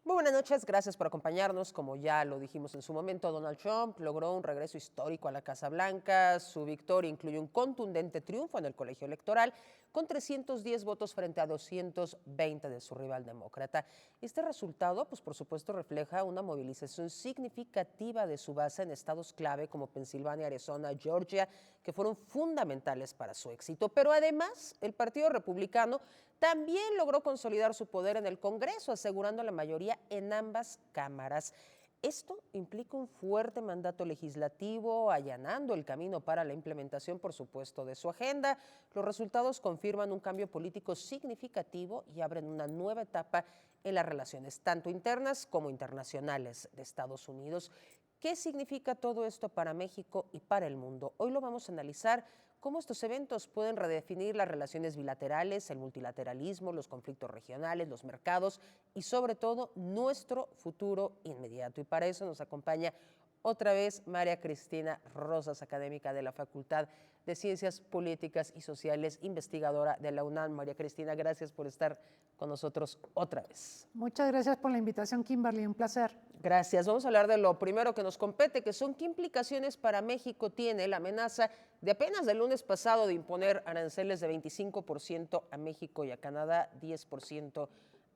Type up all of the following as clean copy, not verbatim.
Muy buenas noches, gracias por acompañarnos. Como ya lo dijimos en su momento, Donald Trump logró un regreso histórico a la Casa Blanca. Su victoria incluye un contundente triunfo en el colegio electoral con 310 votos frente a 220 de su rival demócrata. Este resultado, pues por supuesto, refleja una movilización significativa de su base en estados clave como Pensilvania, Arizona, Georgia, que fueron fundamentales para su éxito. Pero además, el Partido Republicano también logró consolidar su poder en el Congreso, asegurando la mayoría en ambas cámaras. Esto implica un fuerte mandato legislativo, allanando el camino para la implementación, por supuesto, de su agenda. Los resultados confirman un cambio político significativo y abren una nueva etapa en las relaciones, tanto internas como internacionales, de Estados Unidos. ¿Qué significa todo esto para México y para el mundo? Hoy lo vamos a analizar, cómo estos eventos pueden redefinir las relaciones bilaterales, el multilateralismo, los conflictos regionales, los mercados y sobre todo nuestro futuro inmediato. Y para eso nos acompaña otra vez María Cristina Rosas, académica de la Facultad de Ciencias Políticas y Sociales, investigadora de la UNAM. María Cristina, gracias por estar con nosotros otra vez. Muchas gracias por la invitación, Kimberly, un placer. Gracias. Vamos a hablar de lo primero que nos compete, que son qué implicaciones para México tiene la amenaza de apenas del lunes pasado de imponer aranceles de 25% a México y a Canadá, 10%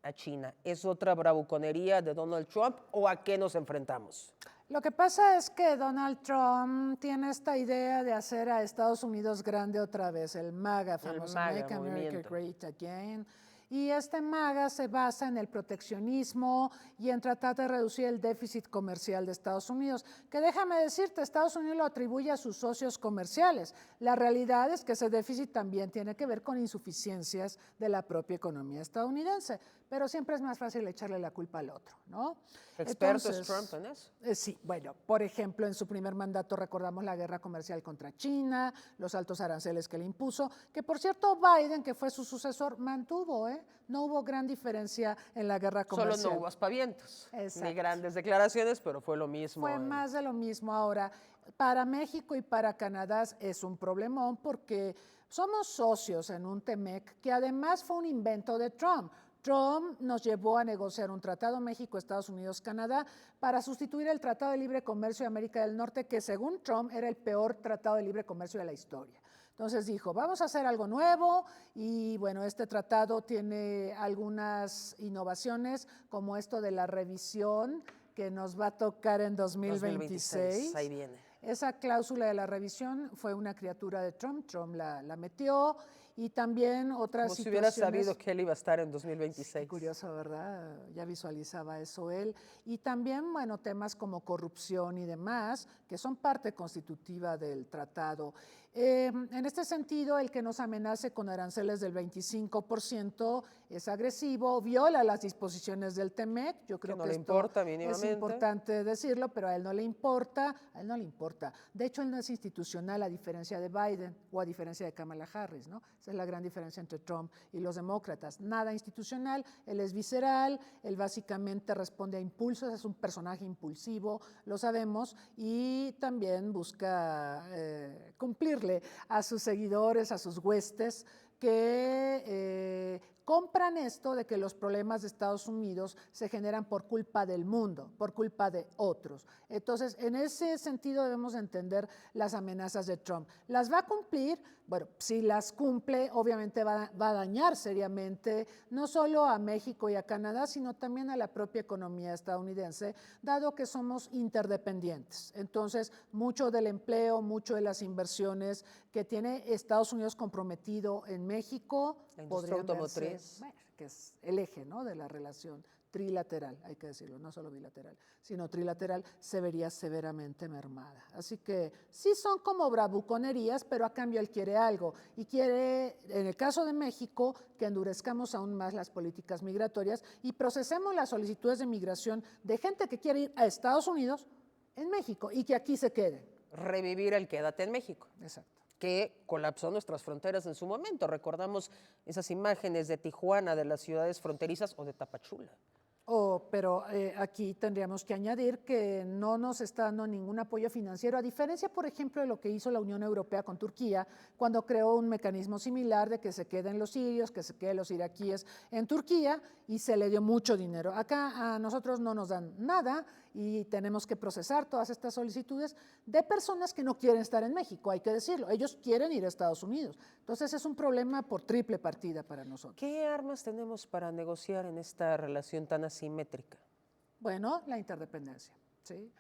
a China. ¿Es otra bravuconería de Donald Trump o a qué nos enfrentamos? Lo que pasa es que Donald Trump tiene esta idea de hacer a Estados Unidos grande otra vez, el MAGA, famoso Make America Great Again. Y este MAGA se basa en el proteccionismo y en tratar de reducir el déficit comercial de Estados Unidos, que déjame decirte, Estados Unidos lo atribuye a sus socios comerciales. La realidad es que ese déficit también tiene que ver con insuficiencias de la propia economía estadounidense, pero siempre es más fácil echarle la culpa al otro, ¿no? ¿Experto es Trump en eso? Sí, bueno, por ejemplo, en su primer mandato recordamos la guerra comercial contra China, los altos aranceles que le impuso, que por cierto Biden, que fue su sucesor, mantuvo, no hubo gran diferencia en la guerra comercial. Solo no hubo aspavientos, exacto, ni grandes declaraciones, pero fue lo mismo. Fue más de lo mismo. Ahora, para México y para Canadá es un problemón porque somos socios en un TEMEC que además fue un invento de Trump. Trump nos llevó a negociar un tratado México, Estados Unidos, Canadá para sustituir el Tratado de Libre Comercio de América del Norte, que según Trump era el peor tratado de libre comercio de la historia. Entonces dijo, vamos a hacer algo nuevo y bueno, este tratado tiene algunas innovaciones como esto de la revisión que nos va a tocar en 2026. Ahí viene. Esa cláusula de la revisión fue una criatura de Trump, Trump la metió y también otras Como situaciones. si hubiera sabido que él iba a estar en 2026. Sí, curioso, ¿verdad? Ya visualizaba eso él. Y también, bueno, temas como corrupción y demás, que son parte constitutiva del tratado. En este sentido, el que nos amenace con aranceles del 25% es agresivo, viola las disposiciones del TEMEC. Yo creo que no le esto importa mínimamente. Es importante decirlo, pero a él no le importa, De hecho, él no es institucional a diferencia de Biden o a diferencia de Kamala Harris, ¿no? Esa es la gran diferencia entre Trump y los demócratas. Nada institucional, él es visceral, él básicamente responde a impulsos, es un personaje impulsivo, lo sabemos, y también busca cumplirle a sus seguidores, a sus huestes, que compran esto de que los problemas de Estados Unidos se generan por culpa del mundo, por culpa de otros. Entonces, en ese sentido debemos entender las amenazas de Trump. ¿Las va a cumplir? Bueno, si las cumple, obviamente va a dañar seriamente no solo a México y a Canadá, sino también a la propia economía estadounidense, dado que somos interdependientes. Entonces, mucho del empleo, mucho de las inversiones que tiene Estados Unidos comprometido en México, la industria automotriz, bueno, que es el eje, ¿no?, de la relación trilateral, hay que decirlo, no solo bilateral, sino trilateral, se vería severamente mermada. Así que sí son como bravuconerías, pero a cambio él quiere algo y quiere, en el caso de México, que endurezcamos aún más las políticas migratorias y procesemos las solicitudes de migración de gente que quiere ir a Estados Unidos en México y que aquí se quede. Revivir el quédate en México. Exacto. Que colapsó nuestras fronteras en su momento. Recordamos esas imágenes de Tijuana, de las ciudades fronterizas, o de Tapachula. O pero aquí tendríamos que añadir que no nos está dando ningún apoyo financiero, a diferencia, por ejemplo, de lo que hizo la Unión Europea con Turquía, cuando creó un mecanismo similar de que se queden los sirios, que se queden los iraquíes en Turquía, y se le dio mucho dinero. Acá a nosotros no nos dan nada y tenemos que procesar todas estas solicitudes de personas que no quieren estar en México, hay que decirlo. Ellos quieren ir a Estados Unidos. Entonces es un problema por triple partida para nosotros. ¿Qué armas tenemos para negociar en esta relación tan asimétrica? Bueno, la interdependencia, ¿sí?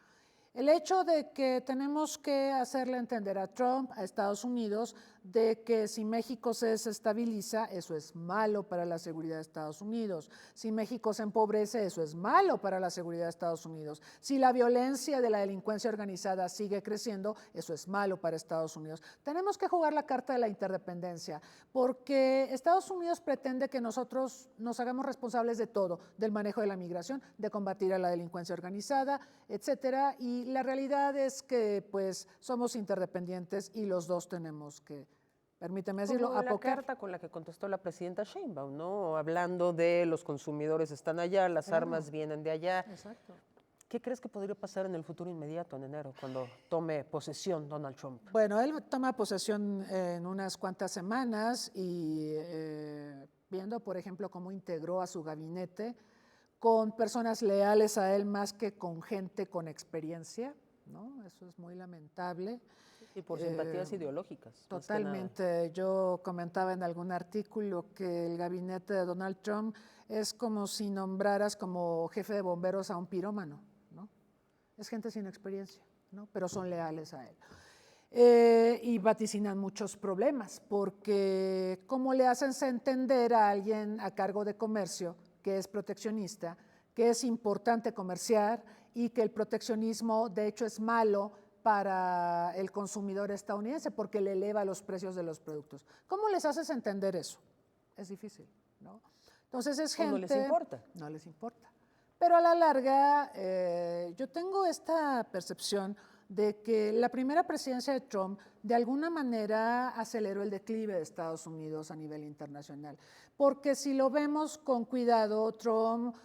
El hecho de que tenemos que hacerle entender a Trump, a Estados Unidos, de que si México se desestabiliza, eso es malo para la seguridad de Estados Unidos. Si México se empobrece, eso es malo para la seguridad de Estados Unidos. Si la violencia de la delincuencia organizada sigue creciendo, eso es malo para Estados Unidos. Tenemos que jugar la carta de la interdependencia, porque Estados Unidos pretende que nosotros nos hagamos responsables de todo, del manejo de la migración, de combatir a la delincuencia organizada, etcétera, y la realidad es que pues somos interdependientes y los dos tenemos que, permíteme decirlo, Como la carta con la que contestó la presidenta Sheinbaum, ¿no? Hablando de los consumidores están allá, las armas vienen de allá. Exacto. ¿Qué crees que podría pasar en el futuro inmediato, en enero, cuando tome posesión Donald Trump? Bueno, él toma posesión en unas cuantas semanas y viendo, por ejemplo, cómo integró a su gabinete con personas leales a él más que con gente con experiencia, ¿no? Eso es muy lamentable. Y por simpatías ideológicas. Totalmente. Yo comentaba en algún artículo que el gabinete de Donald Trump es como si nombraras como jefe de bomberos a un pirómano, ¿no? Es gente sin experiencia, ¿no? Pero son leales a él. Y vaticinan muchos problemas, porque ¿cómo le hacen entender a alguien a cargo de comercio que es proteccionista, que es importante comerciar y que el proteccionismo de hecho es malo para el consumidor estadounidense porque le eleva los precios de los productos? ¿Cómo les haces entender eso? Es difícil, ¿no? Entonces es gente… No les importa. No les importa. Pero a la larga, yo tengo esta percepción de que la primera presidencia de Trump de alguna manera aceleró el declive de Estados Unidos a nivel internacional. Porque si lo vemos con cuidado, Trump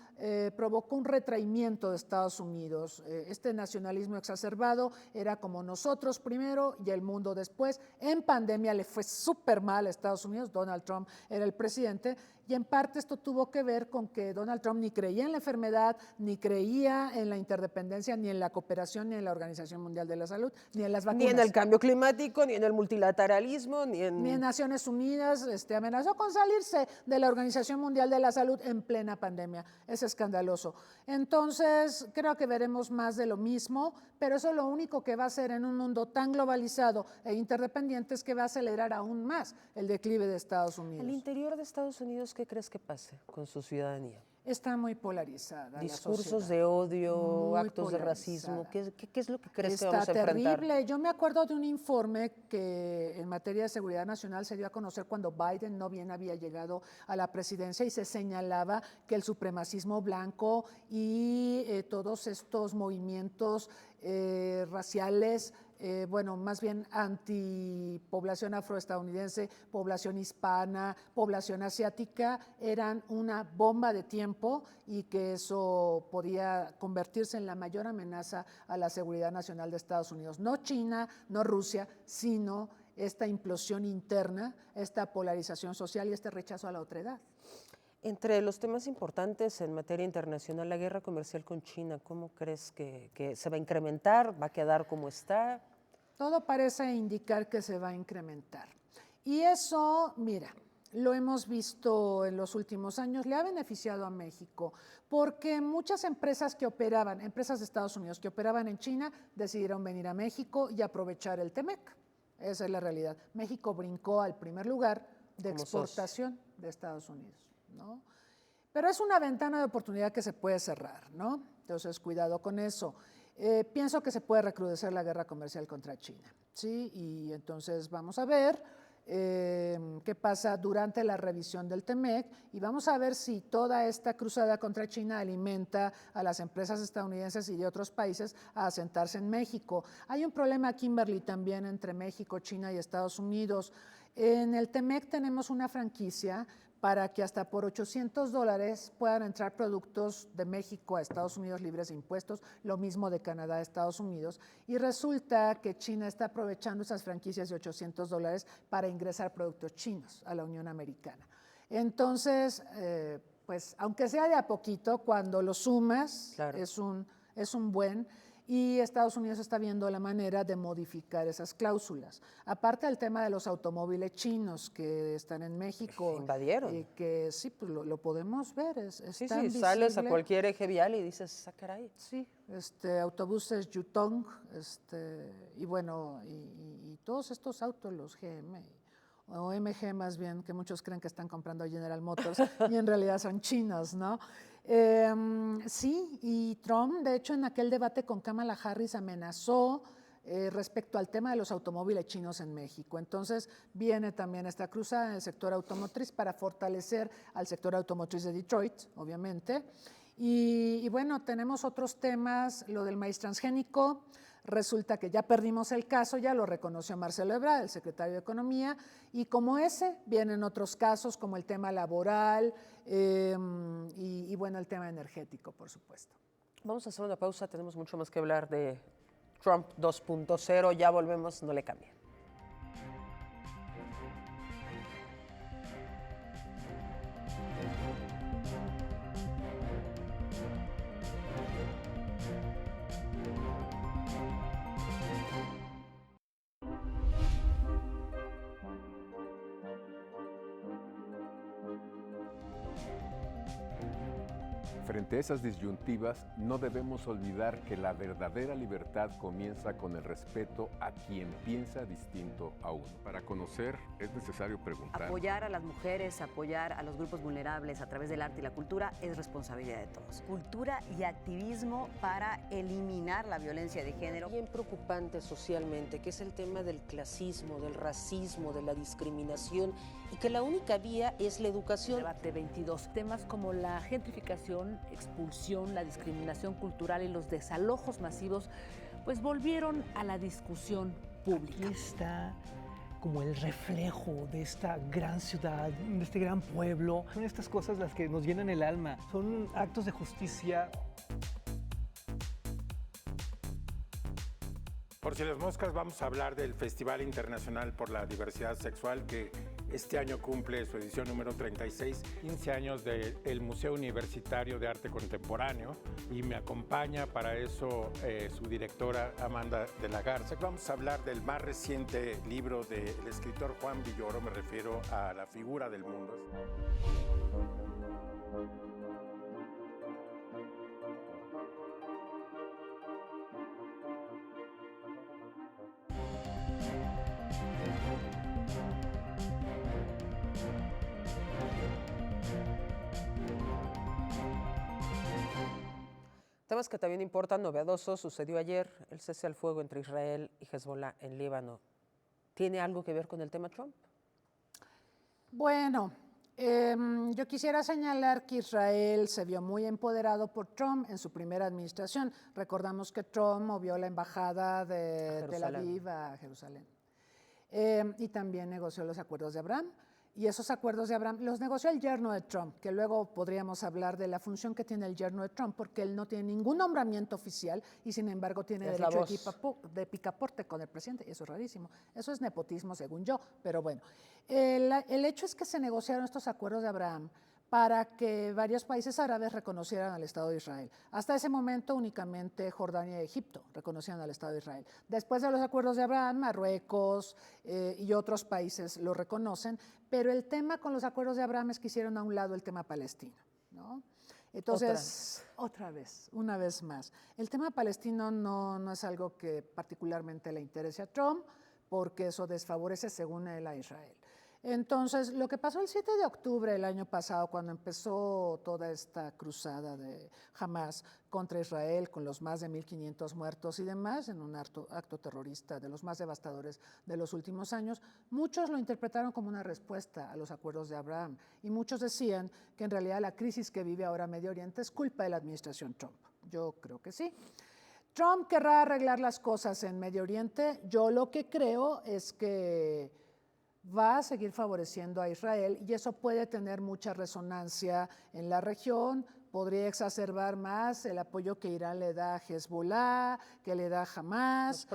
provocó un retraimiento de Estados Unidos. Este nacionalismo exacerbado era como nosotros primero y el mundo después. En pandemia le fue súper mal a Estados Unidos, Donald Trump era el presidente, y en parte esto tuvo que ver con que Donald Trump ni creía en la enfermedad, ni creía en la interdependencia, ni en la cooperación, ni en la Organización Mundial de la Salud, ni en las vacunas. Ni en el cambio climático, ni en el multilateralismo, ni en Naciones Unidas. Amenazó con salirse de la Organización Mundial de la Salud en plena pandemia. Es escandaloso. Entonces, creo que veremos más de lo mismo, pero eso lo único que va a hacer en un mundo tan globalizado e interdependiente es que va a acelerar aún más el declive de Estados Unidos. ¿El interior de Estados Unidos qué crees que pase con su ciudadanía? Está muy polarizada. Discursos de odio, muy actos de racismo. ¿Qué es lo que crees que Está vamos a enfrentar? terrible. Yo me acuerdo de un informe que en materia de seguridad nacional se dio a conocer cuando Biden no bien había llegado a la presidencia y se señalaba que el supremacismo blanco y todos estos movimientos raciales, bueno, más bien antipoblación afroestadounidense, población hispana, población asiática, eran una bomba de tiempo y que eso podía convertirse en la mayor amenaza a la seguridad nacional de Estados Unidos. No China, no Rusia, sino esta implosión interna, esta polarización social y este rechazo a la otredad. Entre los temas importantes en materia internacional, la guerra comercial con China, ¿cómo crees que se va a incrementar? ¿Va a quedar como está? Todo parece indicar que se va a incrementar. Y eso, mira, lo hemos visto en los últimos años, le ha beneficiado a México, porque muchas empresas que operaban, empresas de Estados Unidos que operaban en China, decidieron venir a México y aprovechar el TEMEC. Esa es la realidad. México brincó al primer lugar de exportación de Estados Unidos, ¿no? Pero es una ventana de oportunidad que se puede cerrar, ¿no? Entonces, cuidado con eso. Pienso que se puede recrudecer la guerra comercial contra China, ¿sí? Y entonces vamos a ver qué pasa durante la revisión del TEMEC y vamos a ver si toda esta cruzada contra China alimenta a las empresas estadounidenses y de otros países a asentarse en México. Hay un problema, Kimberly, también entre México, China y Estados Unidos. En el TEMEC tenemos una franquicia para que hasta por $800 puedan entrar productos de México a Estados Unidos libres de impuestos, lo mismo de Canadá a Estados Unidos. Y resulta que China está aprovechando esas franquicias de $800 para ingresar productos chinos a la Unión Americana. Entonces, pues aunque sea de a poquito, cuando lo sumas, claro, es un buen... Y Estados Unidos está viendo la manera de modificar esas cláusulas. Aparte del tema de los automóviles chinos que están en México. Invadieron. Que sí, pues lo podemos ver. Sí, sales a cualquier eje vial y dices, ¡ah, caray! Sí, autobuses Yutong, y bueno, y todos estos autos, los GM, o MG más bien, que muchos creen que están comprando General Motors, y en realidad son chinos, ¿no? Sí, y Trump, de hecho, en aquel debate con Kamala Harris amenazó respecto al tema de los automóviles chinos en México. Entonces, viene también esta cruzada en el sector automotriz para fortalecer al sector automotriz de Detroit, obviamente. Y bueno, tenemos otros temas, lo del maíz transgénico. Resulta que ya perdimos el caso, ya lo reconoció Marcelo Ebrard, el secretario de Economía, y como ese vienen otros casos como el tema laboral y bueno, el tema energético, por supuesto. Vamos a hacer una pausa, tenemos mucho más que hablar de Trump 2.0, ya volvemos, no le cambie. Frente a esas disyuntivas, no debemos olvidar que la verdadera libertad comienza con el respeto a quien piensa distinto a uno. Para conocer es necesario preguntar. Apoyar a las mujeres, apoyar a los grupos vulnerables a través del arte y la cultura es responsabilidad de todos. Cultura y activismo para eliminar la violencia de género. Bien preocupante socialmente, que es el tema del clasismo, del racismo, de la discriminación, y que la única vía es la educación. Debate 22. Temas como la gentrificación, expulsión, la discriminación cultural y los desalojos masivos, pues volvieron a la discusión pública. Aquí está como el reflejo de esta gran ciudad, de este gran pueblo. Son estas cosas las que nos llenan el alma, son actos de justicia. Por si las moscas, vamos a hablar del Festival Internacional por la Diversidad Sexual, que este año cumple su edición número 36, 15 años del Museo Universitario de Arte Contemporáneo, y me acompaña para eso su directora Amanda de la Garza. Vamos a hablar del más reciente libro del escritor Juan Villoro, me refiero a La figura del mundo. Temas que también importan, novedosos, sucedió ayer el cese al fuego entre Israel y Hezbollah en Líbano. ¿Tiene algo que ver con el tema Trump? Bueno, yo quisiera señalar que Israel se vio muy empoderado por Trump en su primera administración. Recordamos que Trump movió la embajada de Tel Aviv a Jerusalén. Y también negoció los acuerdos de Abraham. Y esos acuerdos de Abraham los negoció el yerno de Trump, que luego podríamos hablar de la función que tiene el yerno de Trump, porque él no tiene ningún nombramiento oficial y sin embargo tiene derecho de picaporte con el presidente, y eso es rarísimo. Eso es nepotismo según yo, pero bueno. El hecho es que se negociaron estos acuerdos de Abraham para que varios países árabes reconocieran al Estado de Israel. Hasta ese momento únicamente Jordania y Egipto reconocían al Estado de Israel. Después de los acuerdos de Abraham, Marruecos y otros países lo reconocen, pero el tema con los acuerdos de Abraham es que hicieron a un lado el tema palestino, ¿no? Entonces, una vez más. El tema palestino no es algo que particularmente le interese a Trump, porque eso desfavorece, según él, a Israel. Entonces, lo que pasó el 7 de octubre del año pasado, cuando empezó toda esta cruzada de Hamas contra Israel, con los más de 1.500 muertos y demás, en un acto terrorista de los más devastadores de los últimos años, muchos lo interpretaron como una respuesta a los acuerdos de Abraham, y muchos decían que en realidad la crisis que vive ahora Medio Oriente es culpa de la administración Trump. Yo creo que sí. Trump querrá arreglar las cosas en Medio Oriente. Yo lo que creo es que va a seguir favoreciendo a Israel y eso puede tener mucha resonancia en la región, podría exacerbar más el apoyo que Irán le da a Hezbollah, que le da a Hamas,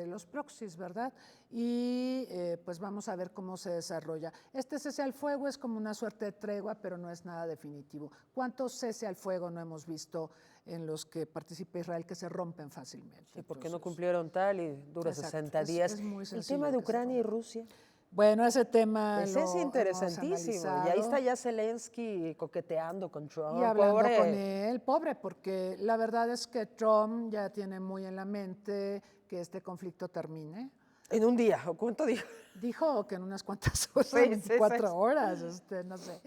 los proxies, ¿verdad? Y pues vamos a ver cómo se desarrolla. Este cese al fuego es como una suerte de tregua, pero no es nada definitivo. ¿Cuántos cese al fuego no hemos visto en los que participa Israel que se rompen fácilmente? Sí, porque no cumplieron tal y dura 60 días. Es muy El tema de Ucrania y Rusia. Bueno, ese tema Ese es interesantísimo. Y ahí está ya Zelensky coqueteando con Trump. Y hablando con él, pobre, porque la verdad es que Trump ya tiene muy en la mente que este conflicto termine. En un día, ¿o cuánto dijo? Dijo que en unas cuantas horas, 24 horas, no sé.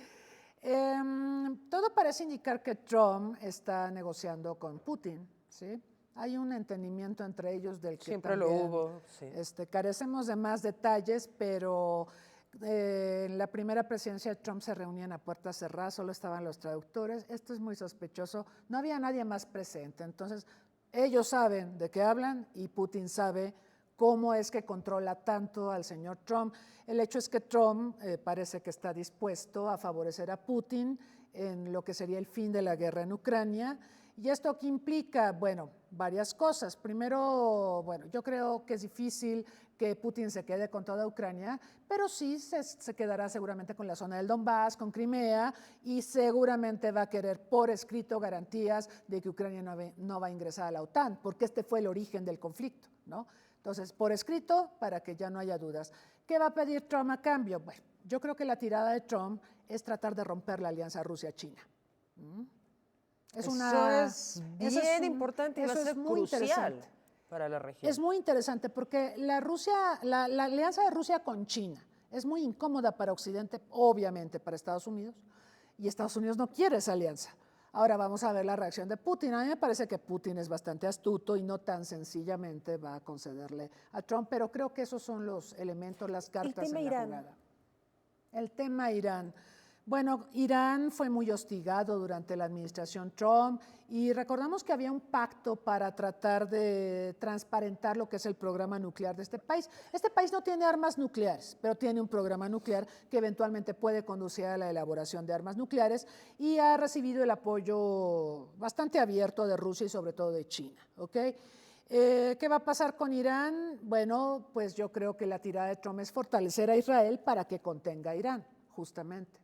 Todo parece indicar que Trump está negociando con Putin, ¿sí? Hay un entendimiento entre ellos del que siempre también, lo hubo. Sí. Carecemos de más detalles, pero en la primera presidencia de Trump se reunían a puertas cerradas, solo estaban los traductores. Esto es muy sospechoso. No había nadie más presente. Entonces, ellos saben de qué hablan y Putin sabe cómo es que controla tanto al señor Trump. El hecho es que Trump parece que está dispuesto a favorecer a Putin en lo que sería el fin de la guerra en Ucrania. ¿Y esto qué implica? Bueno, varias cosas. Primero, bueno, yo creo que es difícil que Putin se quede con toda Ucrania, pero sí se quedará seguramente con la zona del Donbass, con Crimea, y seguramente va a querer por escrito garantías de que Ucrania no va a ingresar a la OTAN, porque este fue el origen del conflicto, ¿no? Entonces, por escrito, para que ya no haya dudas. ¿Qué va a pedir Trump a cambio? Bueno, yo creo que la tirada de Trump es tratar de romper la alianza Rusia-China. Eso es bien importante y va a ser crucial para la región. Es muy interesante porque la alianza de Rusia con China es muy incómoda para Occidente, obviamente para Estados Unidos, y Estados Unidos no quiere esa alianza. Ahora vamos a ver la reacción de Putin. A mí me parece que Putin es bastante astuto y no tan sencillamente va a concederle a Trump, pero creo que esos son los elementos, las cartas en la jugada. El tema Irán. Bueno, Irán fue muy hostigado durante la administración Trump y recordamos que había un pacto para tratar de transparentar lo que es el programa nuclear de este país. Este país no tiene armas nucleares, pero tiene un programa nuclear que eventualmente puede conducir a la elaboración de armas nucleares y ha recibido el apoyo bastante abierto de Rusia y sobre todo de China, ¿ok? ¿Qué va a pasar con Irán? Bueno, pues yo creo que la tirada de Trump es fortalecer a Israel para que contenga a Irán, justamente.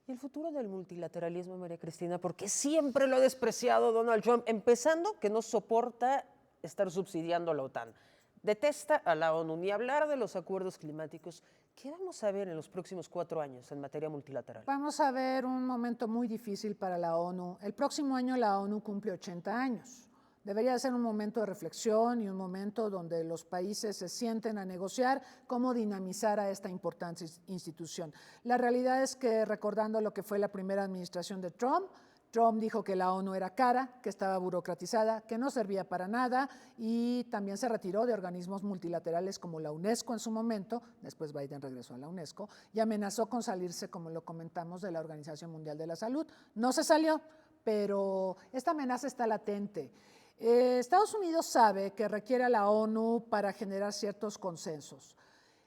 ¿Y el futuro del multilateralismo, María Cristina? Porque siempre lo ha despreciado Donald Trump, empezando que no soporta estar subsidiando a la OTAN. Detesta a la ONU, ni hablar de los acuerdos climáticos. ¿Qué vamos a ver en los próximos 4 años en materia multilateral? Vamos a ver un momento muy difícil para la ONU. El próximo año la ONU cumple 80 años. Debería ser un momento de reflexión y un momento donde los países se sienten a negociar cómo dinamizar a esta importante institución. La realidad es que, recordando lo que fue la primera administración de Trump, Trump dijo que la ONU era cara, que estaba burocratizada, que no servía para nada y también se retiró de organismos multilaterales como la UNESCO en su momento, después Biden regresó a la UNESCO y amenazó con salirse, como lo comentamos, de la Organización Mundial de la Salud. No se salió, pero esta amenaza está latente. Estados Unidos sabe que requiere a la ONU para generar ciertos consensos.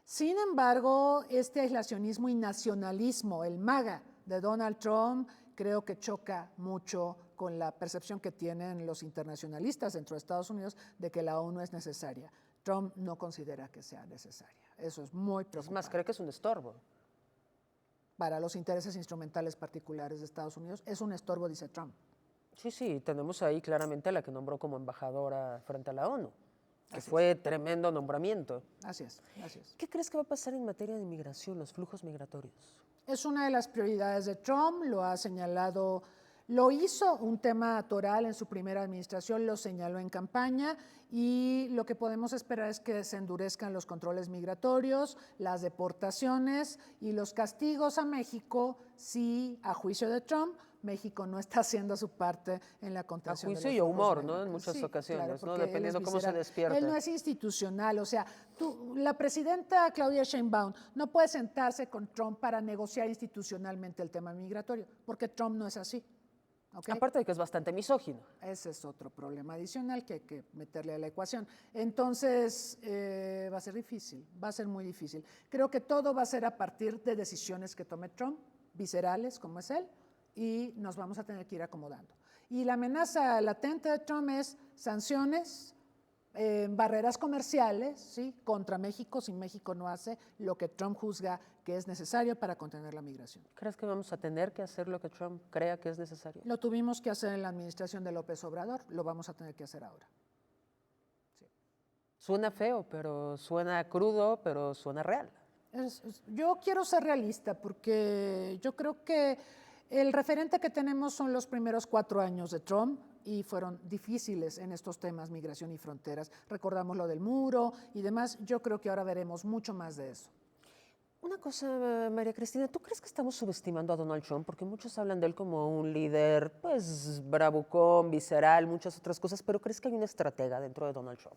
Sin embargo, este aislacionismo y nacionalismo, el MAGA de Donald Trump, creo que choca mucho con la percepción que tienen los internacionalistas dentro de Estados Unidos de que la ONU es necesaria. Trump no considera que sea necesaria. Eso es muy preocupante. Es más, cree que es un estorbo. Para los intereses instrumentales particulares de Estados Unidos, es un estorbo, dice Trump. Sí, tenemos ahí claramente a la que nombró como embajadora frente a la ONU, que fue tremendo nombramiento. Así es. ¿Qué crees que va a pasar en materia de inmigración, los flujos migratorios? Es una de las prioridades de Trump, lo ha señalado, lo hizo un tema toral en su primera administración, lo señaló en campaña y lo que podemos esperar es que se endurezcan los controles migratorios, las deportaciones y los castigos a México si, a juicio de Trump, México no está haciendo su parte en la contención. A juicio y humor, ¿no? En muchas ocasiones, claro, ¿no? Dependiendo cómo se despierte. Él no es institucional, o sea, la presidenta Claudia Sheinbaum no puede sentarse con Trump para negociar institucionalmente el tema migratorio, porque Trump no es así. ¿ok? Aparte de que es bastante misógino. Ese es otro problema adicional que hay que meterle a la ecuación. Entonces, va a ser difícil, va a ser muy difícil. Creo que todo va a ser a partir de decisiones que tome Trump, viscerales como es él, y nos vamos a tener que ir acomodando. Y la amenaza latente de Trump es sanciones, barreras comerciales, ¿sí?, contra México si México no hace lo que Trump juzga que es necesario para contener la migración. ¿Crees que vamos a tener que hacer lo que Trump crea que es necesario? Lo tuvimos que hacer en la administración de López Obrador, lo vamos a tener que hacer ahora. Sí. Suena feo, pero suena crudo, pero suena real. Yo quiero ser realista porque yo creo que el referente que tenemos son los primeros 4 años de Trump y fueron difíciles en estos temas, migración y fronteras. Recordamos lo del muro y demás. Yo creo que ahora veremos mucho más de eso. Una cosa, María Cristina, ¿tú crees que estamos subestimando a Donald Trump? Porque muchos hablan de él como un líder, pues, bravucón, visceral, muchas otras cosas, pero ¿crees que hay una estratega dentro de Donald Trump?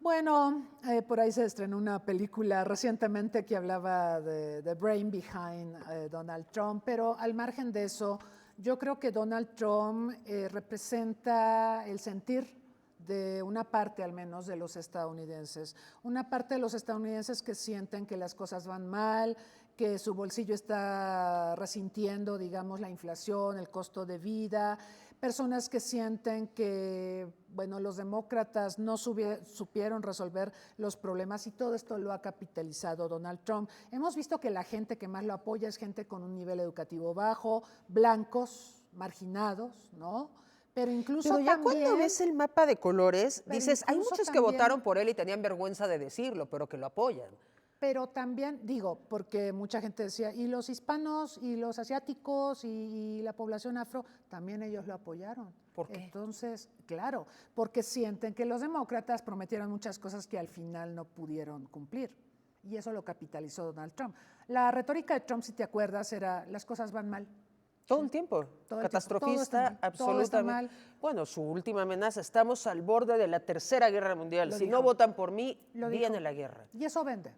Bueno, por ahí se estrenó una película recientemente que hablaba de The Brain Behind Donald Trump, pero al margen de eso, yo creo que Donald Trump representa el sentir de una parte al menos de los estadounidenses, una parte de los estadounidenses que sienten que las cosas van mal, que su bolsillo está resintiendo, digamos, la inflación, el costo de vida, personas que sienten que, bueno, los demócratas no supieron resolver los problemas y todo esto lo ha capitalizado Donald Trump. Hemos visto que la gente que más lo apoya es gente con un nivel educativo bajo, blancos, marginados, ¿no? Pero incluso Pero ya también, cuando ves el mapa de colores, Pero dices, hay incluso muchos que también- votaron por él y tenían vergüenza de decirlo, pero que lo apoyan. pero también, digo, porque mucha gente decía, y los hispanos, y los asiáticos, y la población afro, también ellos lo apoyaron. ¿Por qué? Entonces, claro, porque sienten que los demócratas prometieron muchas cosas que al final no pudieron cumplir. Y eso lo capitalizó Donald Trump. La retórica de Trump, si te acuerdas, era, las cosas van mal. Todo el tiempo, Todo el tiempo, catastrofista, todo está mal, todo está absolutamente. Bueno, su última amenaza, estamos al borde de la Tercera Guerra Mundial. Lo Si dijo. no votan por mí, Lo viene dijo. la guerra. Y eso vende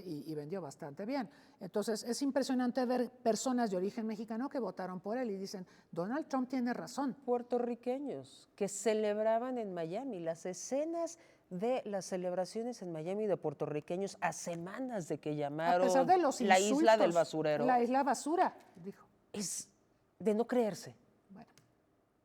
y vendió bastante bien. Entonces es impresionante ver personas de origen mexicano que votaron por él y dicen, Donald Trump tiene razón. Puertorriqueños que celebraban en Miami, las escenas de las celebraciones en Miami de puertorriqueños a semanas de que A llamaron pesar de los la insultos, isla del basurero, La isla basura, dijo. es de no creerse. Bueno,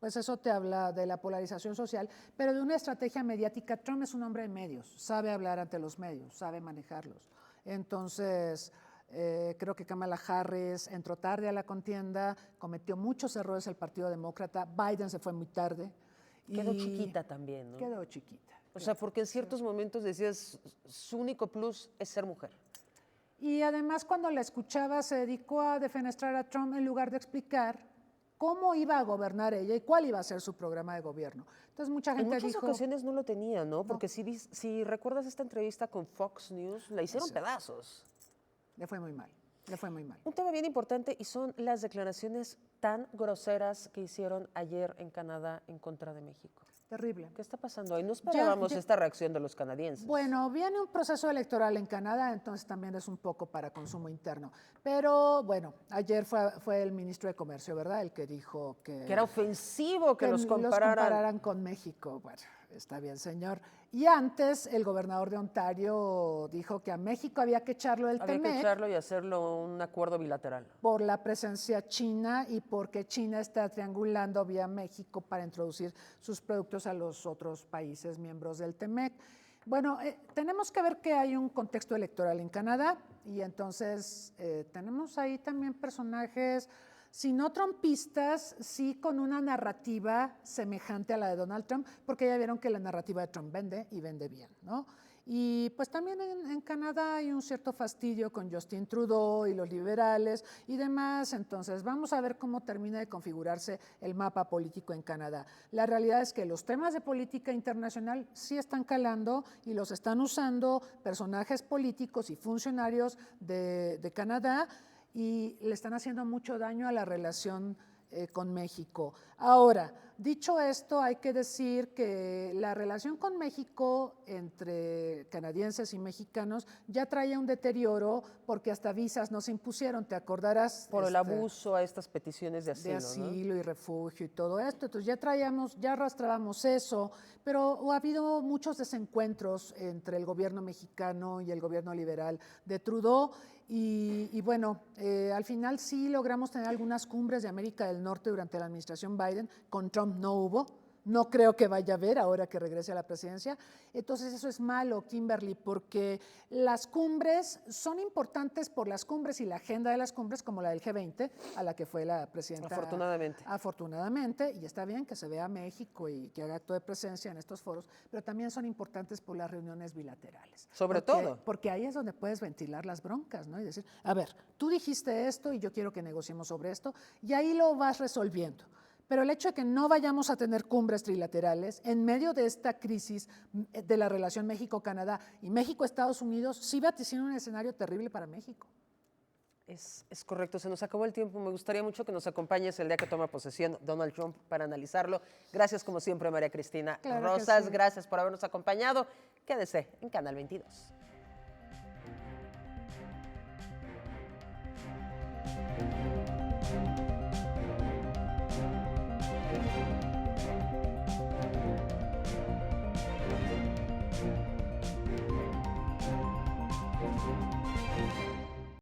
pues eso te habla de la polarización social, pero de una estrategia mediática. Trump es un hombre de medios, sabe hablar ante los medios, sabe manejarlos. Entonces, creo que Kamala Harris entró tarde a la contienda, cometió muchos errores el Partido Demócrata, Biden se fue muy tarde. Quedó y chiquita también, ¿no? Quedó chiquita. O sea, porque en ciertos momentos decías, su único plus es ser mujer. Y además cuando la escuchaba se dedicó a defenestrar a Trump en lugar de explicar cómo iba a gobernar ella y cuál iba a ser su programa de gobierno. Entonces mucha En gente muchas dijo... ocasiones no lo tenía, ¿no? Porque si recuerdas esta entrevista con Fox News, la hicieron Sí. pedazos. Le fue muy mal, le fue muy mal. Un tema bien importante y son las declaraciones tan groseras que hicieron ayer en Canadá en contra de México. Terrible. ¿Qué está pasando ahí? No esperábamos ya- esta reacción de los canadienses. Bueno, viene un proceso electoral en Canadá, entonces también es un poco para consumo interno. Pero bueno, ayer fue el ministro de Comercio, ¿verdad? El que dijo que Que era ofensivo que los compararan. compararan con México. Bueno, está bien, señor. Y antes el gobernador de Ontario dijo que a México había que echarlo del Había que TEMEC echarlo y hacerlo un acuerdo bilateral. por la presencia china y porque China está triangulando vía México para introducir sus productos a los otros países miembros del TEMEC. Bueno, tenemos que ver que hay un contexto electoral en Canadá y entonces tenemos ahí también personajes, si no trumpistas, sí con una narrativa semejante a la de Donald Trump, porque ya vieron que la narrativa de Trump vende y vende bien, ¿no? Y pues también en Canadá hay un cierto fastidio con Justin Trudeau y los liberales y demás, entonces vamos a ver cómo termina de configurarse el mapa político en Canadá. La realidad es que los temas de política internacional sí están calando y los están usando personajes políticos y funcionarios de Canadá y le están haciendo mucho daño a la relación con México. Ahora, Dicho esto, hay que decir que la relación con México entre canadienses y mexicanos ya traía un deterioro porque hasta visas no se impusieron, te acordarás. Por el abuso a estas peticiones de asilo, ¿no? Y refugio y todo esto. Entonces ya arrastrábamos eso, pero ha habido muchos desencuentros entre el gobierno mexicano y el gobierno liberal de Trudeau. Y bueno, al final sí logramos tener algunas cumbres de América del Norte durante la administración Biden. Con Trump no hubo. No creo que vaya a haber ahora que regrese a la presidencia. Entonces eso es malo, Kimberly, porque las cumbres son importantes por las cumbres y la agenda de las cumbres, como la del G20, a la que fue la presidenta. Afortunadamente. Afortunadamente, y está bien que se vea México y que haga acto de presencia en estos foros, pero también son importantes por las reuniones bilaterales. Sobre todo. Porque ahí es donde puedes ventilar las broncas, ¿no? Y decir, a ver, tú dijiste esto y yo quiero que negociemos sobre esto, y ahí lo vas resolviendo. Pero el hecho de que no vayamos a tener cumbres trilaterales en medio de esta crisis de la relación México-Canadá y México-Estados Unidos sí vaticina un escenario terrible para México. Es correcto, se nos acabó el tiempo. Me gustaría mucho que nos acompañes el día que toma posesión Donald Trump para analizarlo. Gracias como siempre, María Cristina Claro que Rosas. sí. Gracias por habernos acompañado. Quédese en Canal 22.